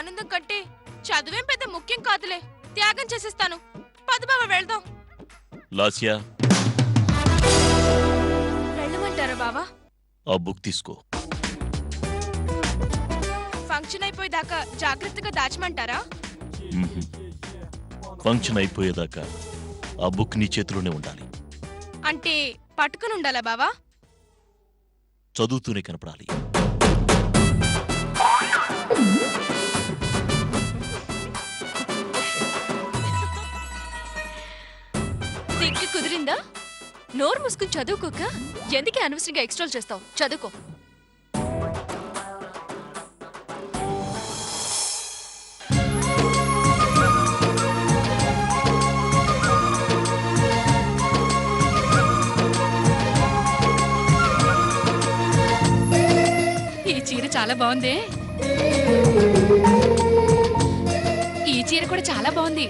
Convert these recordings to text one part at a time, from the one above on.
ఆనందం కంటే చదువేం పెద్ద ముఖ్యం కాదులే. త్యాగం చేసేస్తాను. పద బావ వెళ్దాం. లాస్యా, వెళ్ళమంటారా బావా? ఆ బుక్ తీసుకో. ఫంక్షన్ అయిపోయేదాకా జాగ్రత్తగా దాచమంటారా? ఫంక్షన్ అయిపోయేదాకా ఆ బుక్ నీ చేతిలోనే ఉండాలి. అంటే పట్టుకుని ఉండాలా బావా? చదువుతూనే కనపడాలి. దిక్కు కుదిరిందా? నోరు మూసుకుని చదువుకోక ఎందుకే అనవసరంగా ఎక్స్ట్రాల్ చేస్తావు? చదువుకో. ఈ చీర చాలా బాగుంది. ఈ చీర కూడా చాలా బాగుంది.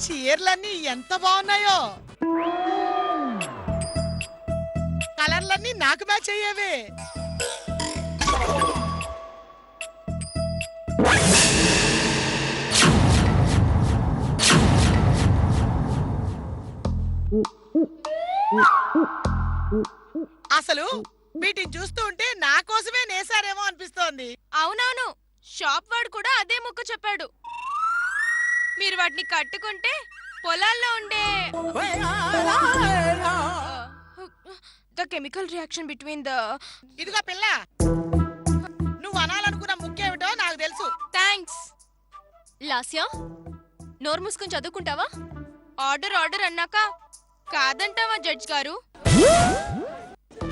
చీరలన్నీ ఎంత బాగున్నాయో. కలర్లన్నీ నాకు మ్యాచ్ అయ్యేవే. అసలు వీటిని చూస్తూ ఉంటే నా కోసమే నేసారేమో అనిపిస్తోంది. అవునవును, షాప్ వాడు కూడా అదే ముక్క చెప్పాడు. మీరు వాటిని కట్టుకుంటే పొలాల్లో ఉండే the chemical reaction between the. ఇదిగో పిల్ల, నువ్వు అనాలనుకున్న ముఖ్యేమిటో నాకు తెలుసు. థ్యాంక్స్. లాస్యా, నోరు మూసుకొని చదువుకుంటావా? ఆర్డర్ ఆర్డర్ అన్నాక కాదంటావా జడ్జ్ గారు?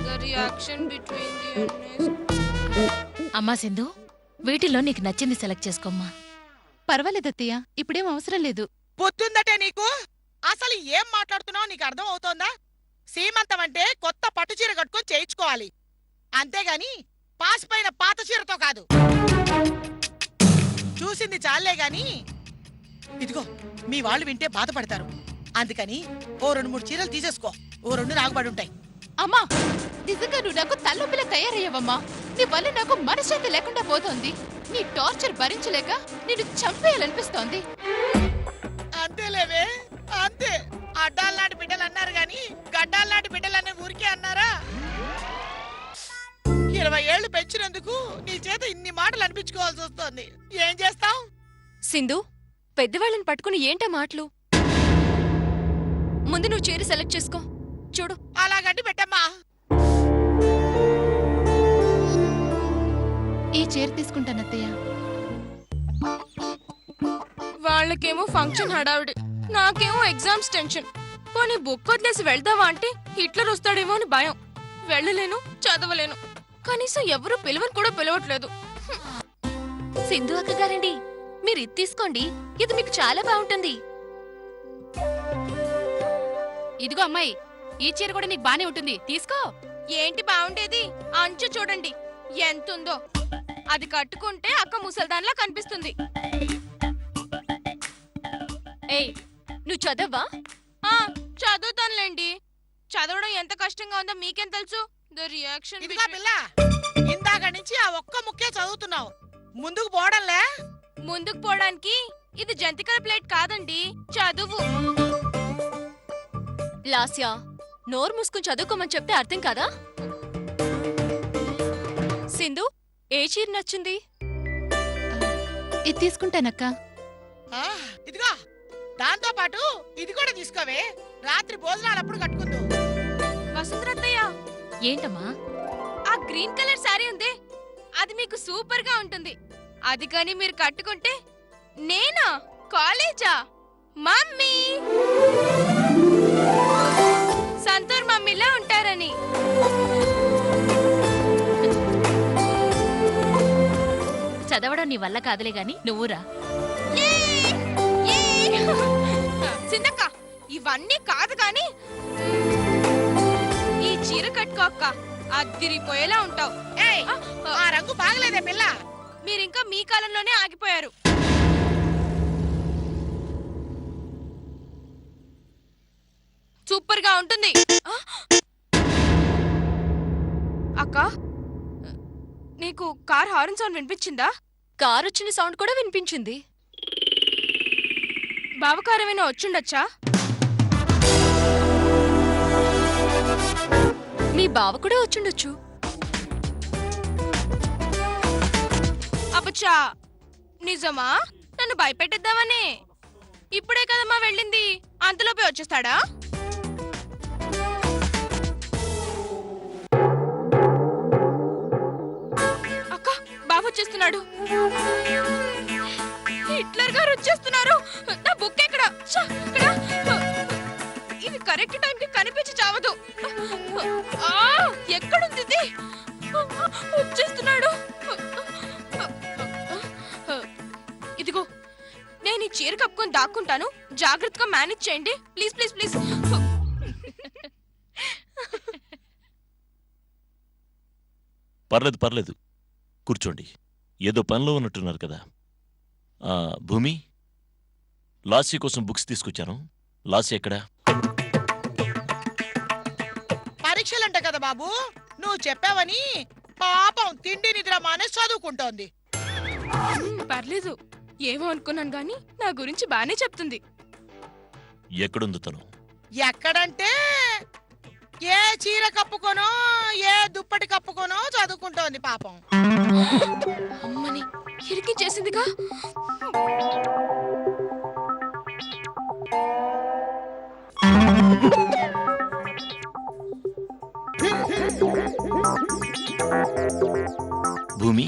The reaction between the. అమ్మా సింధు, వీటిలో నీకు నచ్చింది సెలెక్ట్ చేసుకోమ్మా. పర్వాలేదత్తయ్య, ఇప్పుడేం అవసరం లేదు. పొద్దుందటే నీకు. అసలు ఏం మాట్లాడుతున్నావు నీకు అర్థం అవుతోందా? సీమంతం అంటే కొత్త పట్టు చీర కట్టుకొని చేయించుకోవాలి, అంతేగాని పాసిపోయిన పాత చీరతో కాదు. చూసింది చాలే గాని ఇదిగో మీ వాళ్ళు వింటే బాధపడతారు. అందుకని ఓ 2-3 చీరలు తీసేసుకో. ఓ 2 నాగుబడి ఉంటాయి. అమ్మా, నిజంగా నువ్వు నాకు తల్లొప్పిలా తయారయ్యావమ్మా. నీ వల్ల నాకు మనశ్శాంతి లేకుండా పోతోంది. నీ టార్చర్ భరించలేక నిన్ను చంపేయాలనిపిస్తోంది. అంతేలేవే, అంతే. అడ్డాలనాటి బిడ్డలు అన్నారు గాని గడ్డాలనాటి బిడ్డలనే ఊరికే అన్నారా? 20 ఏళ్లు పెంచినందుకు నీ చేత ఇన్ని మాటలు అనిపించుకోవాల్సి వస్తోంది. ఏం చేస్తావ్? సింధు, పెద్దవాళ్ళని పట్టుకుని ఏంటా మాటలు? ముందు నువ్వు చీర సెలెక్ట్ చేసుకో. చూడు. అలా గడ్డి పెట్టమ్మా. ఈ చీర తీసుకుంటానత్తయ్య. వాళ్ళకేమో ఫంక్షన్ హడావిడి, నాకేమో ఎగ్జామ్స్ టెన్షన్. పోనీ బుక్ వదిలేసి వెళ్దావా అంటే హిట్లర్ వస్తాడేమో అని భయం. వెళ్ళలేను, చదవలేను. కనీసం ఎవరు పిలవని కూడా పిలవట్లేదు. సింధు అక్కగారండి, మీరు ఇది తీసుకోండి. ఇది మీకు చాలా బాగుంటుంది. ఇదిగో అమ్మాయి, ఈ చీర కూడా నీకు బానే ఉంటుంది, తీసుకో. ఏంటి బాగుండేది? అంచు చూడండి ఎంతుందో. అది కట్టుకుంటే అక్క ముసల్దాన్లా కనిపిస్తుంది. ఏయ్, నువ్వు చదవ్వా? చదువుతానులేండి. చదవడం ఎంత కష్టంగా ఉందో మీకేం తెలుసు? The reaction. ఇదిగా పిల్ల, ఇందాక నుంచి ఆ ఒక్క ముక్కే చదువుతున్నావు. ముందుకు పోవడంలే. ముందుకు పోవడానికి ఇది జంతికల ప్లేట్ కాదండి, చదువు. లాస్యా, నోరు మూసుకుని చదువుకోమని చెప్తే అర్థం కాదా? సింధు, ఏ చీర నచ్చింది? ఇది తీసుకుంటానక్క. ఇదిగో దాంతో పాటు ఇది కూడా తీసుకోవే. రాత్రి భోజనాలప్పుడు కట్టుకుందు. వసుంధరత్తయ్య, ఏంటమ్మా? ఆ గ్రీన్ కలర్ సారీ ఉంది, అది మీకు సూపర్ గా ఉంటుంది. అది కానీ మీరు కట్టుకుంటే నేనా కాలేజా? మమ్మీ, సంతూర్ మమ్మీలా ఉంటారని. చదవడం నీ వల్ల కాదులే గాని నువ్వురా. సిందక్క, ఇవన్నీ కాదు గాని ఈ చీర కట్టుకో అక్క, అద్దిరిపోయేలా ఉంటావు. ఆ రంగు బాగలేదే పిల్ల. మీరింకా మీ కాలంలోనే ఆగిపోయారు. సూపర్ గా ఉంటుంది. ఆ? అక్క, నీకు కార్ హార్న్ సౌండ్ వినిపించిందా? కార్ వచ్చిన సౌండ్ కూడా వినిపించింది. బావకారమైనా వచ్చుండొచ్చా? మీ బావ కూడా వచ్చుండొచ్చు. అబ్బచ్చా, నిజమా? నన్ను భయపెట్టేద్దామనే. ఇప్పుడే కదమ్మా వెళ్ళింది, అంతలోపే వచ్చేస్తాడా? అక్క, బావ వచ్చేస్తున్నాడు. హిట్లర్ గారు వచ్చేస్తున్నారు. నా బుక్ ఎక్కడ? ఇక్కడ. ఇది కరెక్ట్ టైంకి కనిపించి చావదు. ఆ, ఎక్కడుంది ఇది? వచ్చేస్తున్నాడు. ఇదిగో, నేను ఈ చీర కప్పుకొని దాక్కుంటాను. జాగ్రత్తగా మేనేజ్ చేయండి ప్లీజ్ ప్లీజ్ ప్లీజ్. పర్లేదు పర్లేదు, కూర్చోండి. ఏదో పనిలో ఉన్నట్టున్నారు కదా. భూమి, లాస్య కోసం బుక్స్ తీసుకొచ్చాను. లాస్య ఎక్కడా? పరీక్షలంట కదా బాబు, నువ్వు చెప్పావని పాపం తిండి నిద్ర మానే చదువుకుంటోంది. పర్లేదు, ఏమో అనుకున్నాను గాని నా గురించి బానే చెప్తుంది. ఎక్కడుంది తను? ఎక్కడంటే ఏ చీర కప్పుకోనో ఏ దుప్పటి కప్పుకోనో చదువుకుంటోంది పాపం. అమ్మని ఇరికించేసిందిగా. భూమి,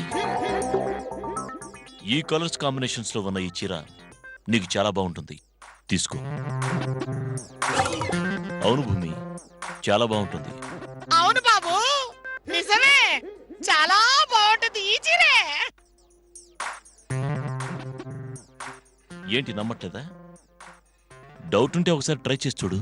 ఈ కలర్స్ కాంబినేషన్స్ లో ఉన్న ఈ చీర నీకు చాలా బాగుంటుంది, తీసుకో. అవును భూమి, చాలా బాగుంటుంది. అవును బాబు, నిజమే, చాలా బాగుంటుంది ఈ చీరే. ఏంటి నమ్మట్లేదా? డౌట్ ఉంటే ఒకసారి ట్రై చేసి చూడు.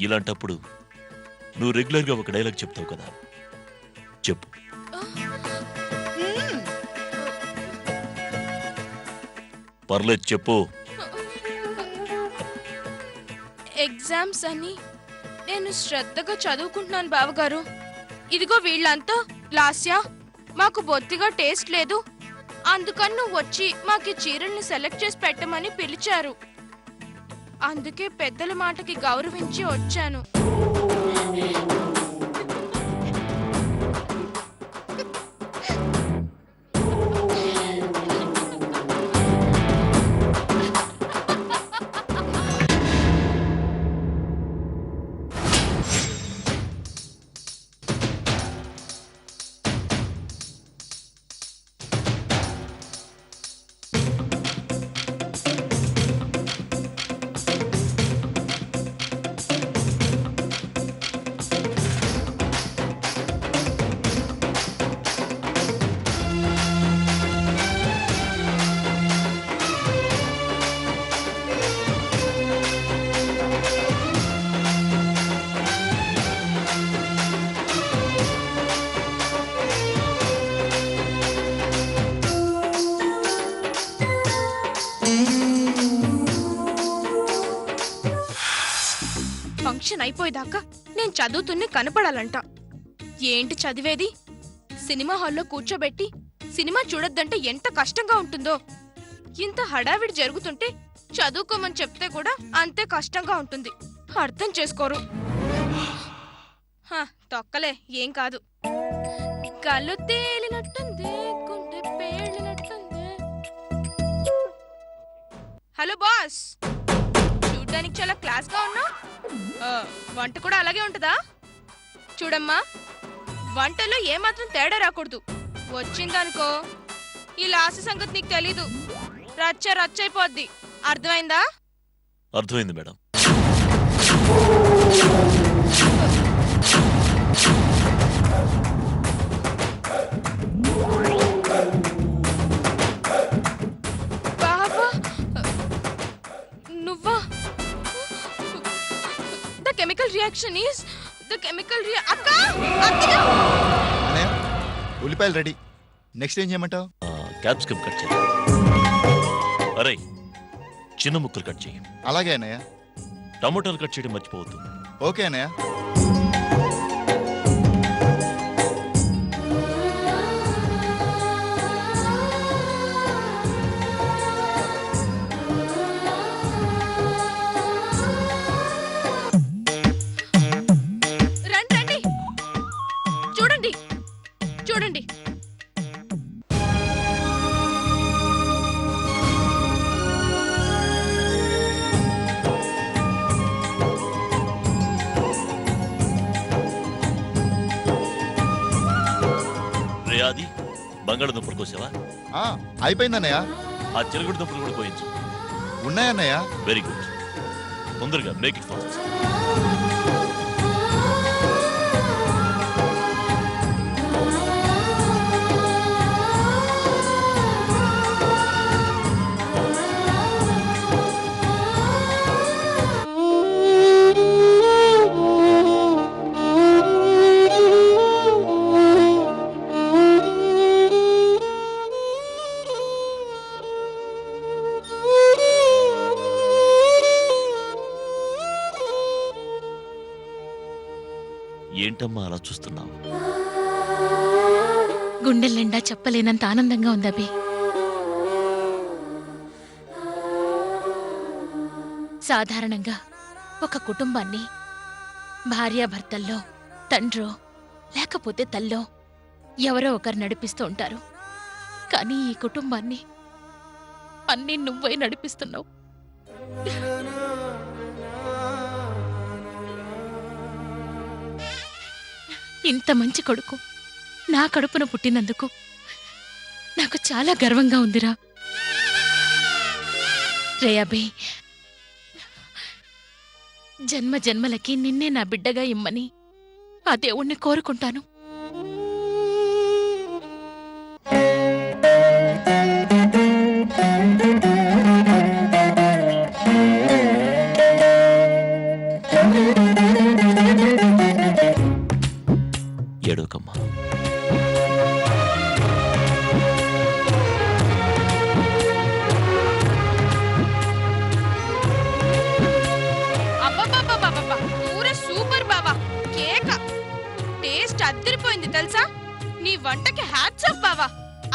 ఇలాంటప్పుడు నువ్వు రెగ్యులర్గా ఒక డైలాగ్ చెప్తావు కదా, చెప్పు. పర్లేదు, చెప్పు. ఎగ్జామ్స్ అని నేను శ్రద్ధగా చదువుకుంటున్నాను బావగారు. ఇదిగో వీళ్ళంతా లాస్య, మాకు బొత్తిగా టేస్ట్ లేదు, అందుకని నువ్వు వచ్చి మాకు ఈ చీరల్ని సెలెక్ట్ చేసి పెట్టమని పిలిచారు. అందుకే పెద్దల మాటకి గౌరవించి వచ్చాను. ఫంక్షన్ అయిపోయేదాకా నేను చదువుతున్నే కనపడాలంట. ఏంటి చదివేది? సినిమా హాల్లో కూర్చోబెట్టి సినిమా చూడొద్దంటే ఎంత కష్టంగా ఉంటుందో. ఇంత హడావిడి జరుగుతుంటే చదువుకోమని చెప్తే కూడా అంతే కష్టంగా ఉంటుంది. అర్థం చేసుకోరు. తొక్కలే, ఏం కాదు. కళ్ళు తేలినట్టుంది, గుండె పేలినట్టుంది. హలో బాస్, చూడ్డానికి చాలా క్లాస్ గా ఉన్నా. వంట కూడా అలాగే ఉంటుందా? చూడమ్మా, వంటలో ఏమాత్రం తేడా రాకూడదు. వచ్చిందనుకో ఈ లాస్ట్ సంగతి నీకు తెలీదు, రచ్చైపోద్ది. అర్థమైందా? అర్థమైంది madam. Reaction is the chemical అక్క అత్తయ్య అన్నయ్య ఉల్లిపాయలు రెడీ. నెక్స్ట్ ఏం చేయమంటావు? క్యాప్సికమ్ కట్ చేయి. అరే చిన్న ముక్కలు కట్ చేయి. అలాగే అన్నయ్య. టమోటాలు కట్ చేయడం మర్చిపోవద్దు. ఓకే అన్నయ్య. రండి రండి చూడండి చూడండి రేయాది బంగాళదుంపలు కోసావా? ఆ, అయిపోయింది అన్నయ్య. ఆ చిరుగుడు దుంపలు కూడా కోయించు. ఉన్నాయన్నయ్య. Very good. తొందరగా మేక్ ఇట్ ఫాస్ట్. ఏంటమ్మా అలా చూస్తున్నావు? గుండెల నిండా చెప్పలేనంత ఆనందంగా ఉంది అభి. సాధారణంగా ఒక కుటుంబాన్ని భార్యాభర్తల్లో తండ్రో లేకపోతే తల్లో ఎవరో ఒకరు నడిపిస్తూ ఉంటారు. కానీ ఈ కుటుంబాన్ని అన్నీ నువ్వే నడిపిస్తున్నావు. ఇంత మంచి కొడుకు నా కడుపున పుట్టినందుకు నాకు చాలా గర్వంగా ఉందిరా. రేయాబే, జన్మ జన్మలకి నిన్నే నా బిడ్డగా ఇమ్మని ఆ దేవుణ్ణి కోరుకుంటాను. ఏడోకమ్మా. అబ్బబ్బబ్బబ్బబ్బా పూర సూపర్ బావా. కేక టేస్ట్ అద్దరిపోయింది తెలుసా. నీ వంటకి హ్యాట్స్ ఆఫ్ బావా.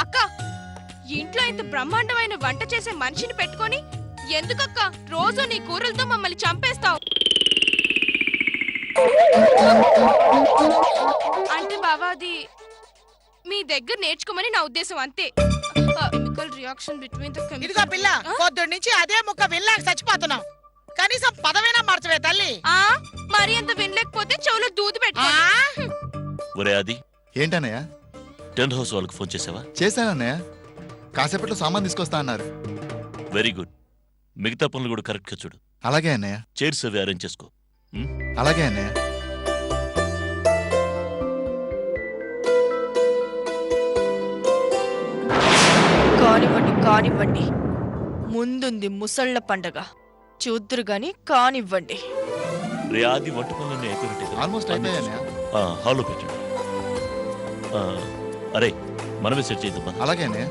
అక్క ఇంట్లో ఇంత బ్రహ్మాండమైన వంట చేసే మనిషిని పెట్టుకొని ఎందుకక్క రోజు నీ కూరలతో మమ్మల్ని చంపేస్తావు? అంటే బావా అది మీ దగ్గర నేర్చుకోమని నా ఉద్దేశం అంతే. కెమికల్ రియాక్షన్ బిట్వీన్ ద ఇదిగో పిల్ల, పొద్దున్న నుంచి అదే ముక్క వినలేక చచ్చిపోతున్నావు. కనీసం పదవైనా మార్చవే తల్లి. మరి అంత వినలేకపోతే చెవులో దూది పెట్టు. ఒరే అది ఏంటన్నయ్య? టెంట్ హౌస్ వాళ్ళకి ఫోన్ చేసావా? చేశానన్నయ్య. కాసేపట్లో సామాన్ తీసుకొస్తా అన్నారు. Very good. మిగతా పనులు కూడా కరెక్ట్గా చూడు. అలాగే అన్నయ్య. చైర్స్ అవి అరేంజ్ చేసుకో. అలాగే అన్నయ్య. కానివ్వండి కానివ్వండి, ముందుంది ముసళ్ళ పండగ, చూద్దురు గాని కానివ్వండి. రే ఆది వంట పనులన్నీ అయిపోయినట్టే కదా? ఆల్మోస్ట్ అయిపోయాయన్నయ్య. హాల్లో పెట్టండి. అరే మనమే సెట్ చేద్దాం పద. అలాగే అన్నయ్య.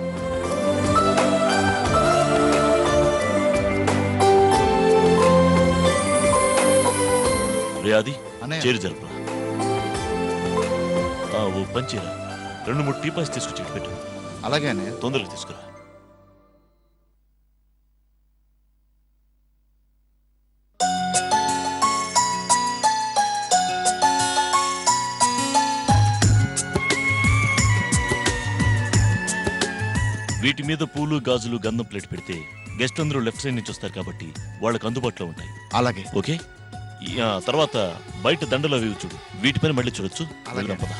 రే ఆది అన్నయ్య. చేరి జరుపురా. ఓ పంచేరా 2-3 టీపాస్ తీసుకొచ్చి పెట్టు. అలాగే అన్నయ్య. తొందరగా తీసుకురా. వీటి మీద పూలు గాజులు గంధం ప్లేట్ పెడితే గెస్ట్ అందరూ లెఫ్ట్ సైడ్ నుంచి వస్తారు కాబట్టి వాళ్ళకి అందుబాటులో ఉంటాయి. అలాగే. ఓకే. తర్వాత బయట దండలు అవి చూడు. వీటిపైన మళ్ళీ చూడొచ్చు. అలాగే. వెళ్దాం పద.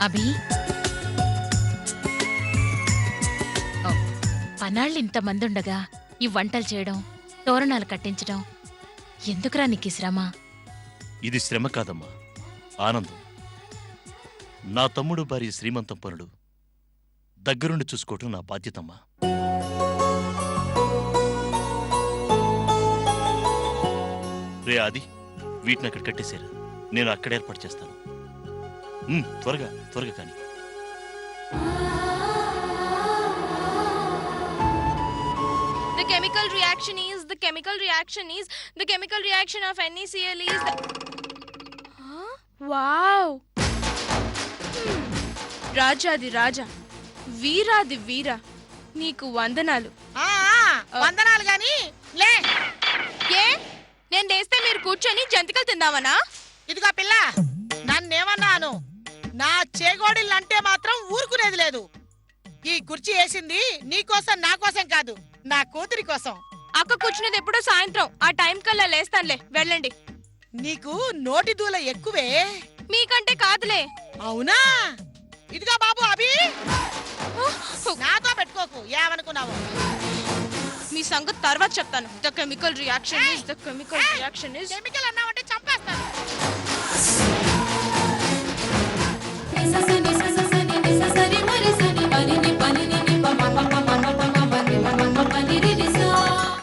అభి, పనాళ్ళు ఇంతమంది ఉండగా ఈ వంటలు చేయడం, తోరణాలు కట్టించడం ఎందుకురా నీకు ఈ శ్రమ? ఇది శ్రమ కాదమ్మా, ఆనందం. నా తమ్ముడు భార్య శ్రీమంతం పనులు దగ్గరుండి చూసుకోవటం నా బాధ్యతమ్మా. రే ఆది, వీటిని అక్కడ కట్టేశారు. నేను అక్కడ ఏర్పాటు చేస్తాను. త్వరగా త్వరగా కానీ. The chemical reaction is the chemical reaction of NaCl is the... Huh? Wow! రాజాది రాజా, వీరాది వీరా, నీకు వందనాలు. ఆ, వందనాలు గాని లే. ఏ నేను లేస్తే మీరు కూర్చొని జంతికలు తిందామనా? ఇదిగో పిల్ల, నన్నేమన్నాను? నా చేగోడిల్లంటే మాత్రం ఊరుకునేది లేదు. ఈ కుర్చీ వేసింది నీకోసం నా కోసం కాదు, నా కూతురి కోసం. అక్క కూర్చునేది ఎప్పుడో సాయంత్రం. ఆ టైం కల్లా లేస్తానులే, వెళ్ళండి. నీకు నోటి దూల ఎక్కువే. మీకంటే కాదులే. అవునా? ఇదిగో బాబు అభి, నాతో పెట్టుకోకు. ఏమనుకున్నావు? మీ సంగతి తర్వాత చెప్తాను. The chemical reaction is chemical అన్నావంటే చంపేస్తాను.